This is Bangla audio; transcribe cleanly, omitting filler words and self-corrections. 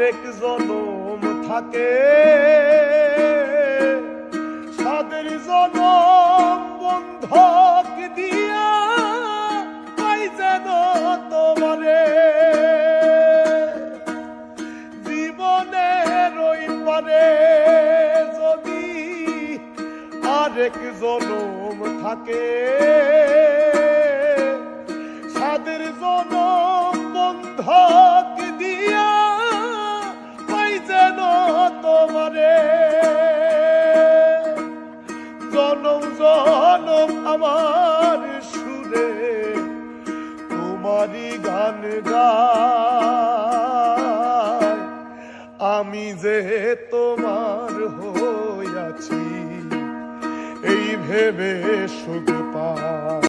আরেক জনম থাকে, সাদের জনম বন্ধক দিয়া পাই যেন তোমারে। জীবনের ওই পারে যদি আরেক জনম থাকে, সাদের জনম বন্ধক দিয়া পাই যেন তোমারে। জনম জনম আমার সুরে তোমারই গান গায়, আমি যে তোমার হইয়াছি এই ভেবে সুখ